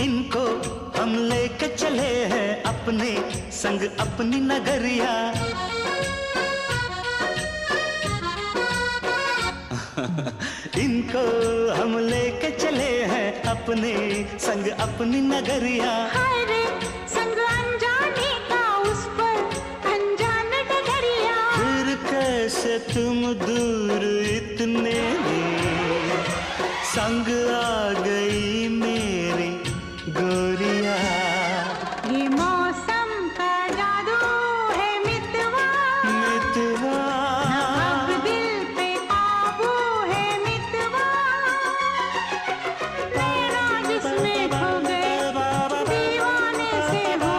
इनको हम लेके चले हैं अपने संग अपनी नगरिया। इनको हम लेके चले हैं अपने संग अपनी नगरिया। हाय रे संग अनजाने का उस पर अनजान डगरिया। फिर कैसे तुम दूर इतने, संग आ गई मेरी